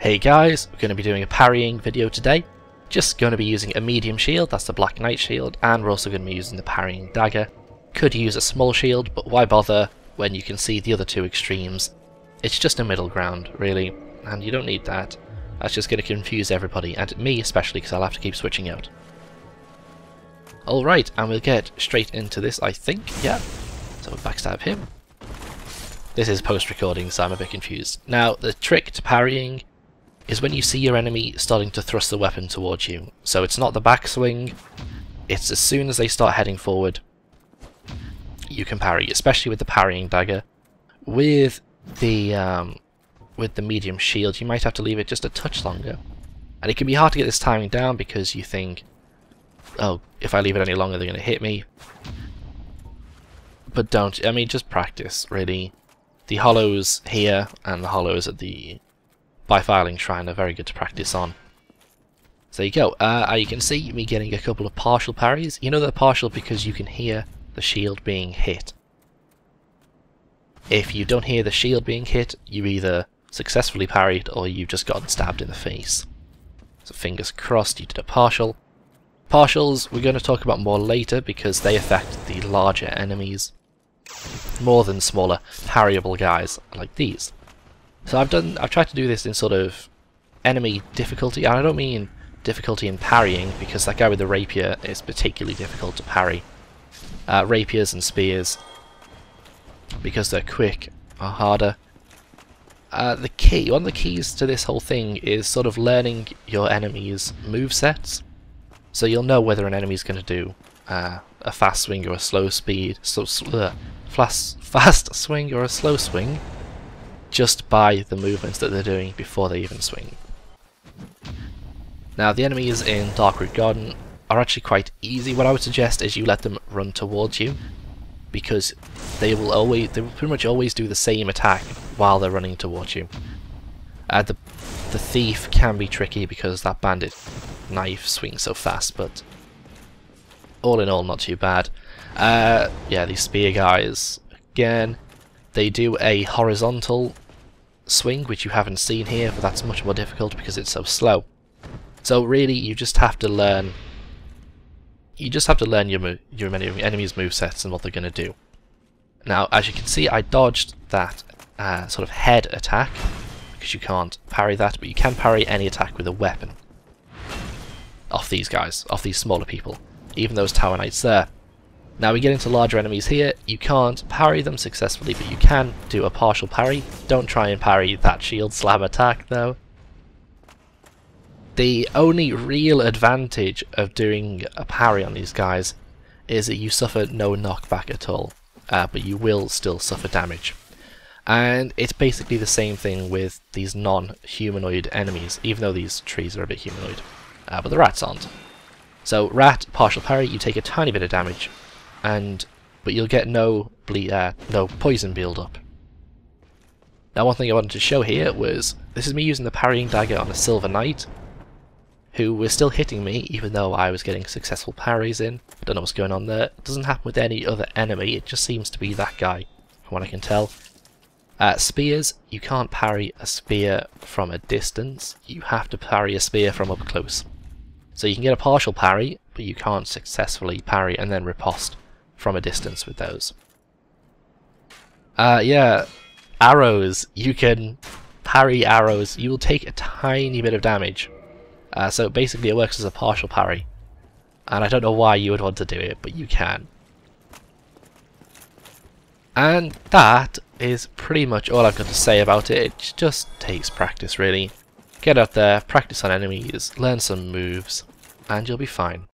Hey guys, we're going to be doing a parrying video today. Just going to be using a medium shield, that's the Black Knight shield, and we're also going to be using the parrying dagger. Could use a small shield, but why bother when you can see the other two extremes? It's just a middle ground, really, and you don't need that. That's just going to confuse everybody, and me especially, because I'll have to keep switching out. Alright, and we'll get straight into this, I think, yeah. So we'll backstab him. This is post-recording, so I'm a bit confused. Now, the trick to parrying is when you see your enemy starting to thrust the weapon towards you. So it's not the backswing, it's as soon as they start heading forward, you can parry, especially with the parrying dagger. With the medium shield, you might have to leave it just a touch longer. And it can be hard to get this timing down because you think, oh, if I leave it any longer they're going to hit me. But don't, I mean, just practice, really. The hollows here and the hollows at the Bifiling Shrine are very good to practice on. So there you go. You can see me getting a couple of partial parries. You know they're partial because you can hear the shield being hit. If you don't hear the shield being hit, you either successfully parried or you've just gotten stabbed in the face. So fingers crossed you did a partial. Partials we're going to talk about more later because they affect the larger enemies more than smaller parryable guys like these. So I've tried to do this in sort of enemy difficulty, and I don't mean difficulty in parrying because that guy with the rapier is particularly difficult to parry. Rapiers and spears, because they're quick, are harder. One of the keys to this whole thing is sort of learning your enemy's movesets. So you'll know whether an enemy's going to do a fast swing or a slow fast swing or a slow swing just by the movements that they're doing before they even swing. Now the enemies in Darkroot Garden are actually quite easy. What I would suggest is you let them run towards you because they will pretty much always do the same attack while they're running towards you. The thief can be tricky because that bandit knife swings so fast, but all in all not too bad. Yeah, these spear guys, again, they do a horizontal swing, which you haven't seen here, but that's much more difficult because it's so slow. So really, you just have to learn. You just have to learn your enemy's movesets and what they're going to do. Now, as you can see, I dodged that sort of head attack because you can't parry that, but you can parry any attack with a weapon. Off these guys, off these smaller people, even those Tower Knights there. Now we get into larger enemies here, you can't parry them successfully, but you can do a partial parry. Don't try and parry that shield slam attack though. The only real advantage of doing a parry on these guys is that you suffer no knockback at all, but you will still suffer damage. And it's basically the same thing with these non-humanoid enemies, even though these trees are a bit humanoid, but the rats aren't. So rat, partial parry, you take a tiny bit of damage, but you'll get no poison build up. Now one thing I wanted to show here was, this is me using the parrying dagger on a Silver Knight, who was still hitting me even though I was getting successful parries in. I don't know what's going on there. It doesn't happen with any other enemy, it just seems to be that guy, from what I can tell. Spears, you can't parry a spear from a distance, you have to parry a spear from up close. So you can get a partial parry, but you can't successfully parry and then riposte from a distance with those. Yeah, arrows, you can parry arrows, you will take a tiny bit of damage. So basically it works as a partial parry. And I don't know why you would want to do it, but you can. And that is pretty much all I've got to say about it. It just takes practice really. Get out there, practice on enemies, learn some moves, and you'll be fine.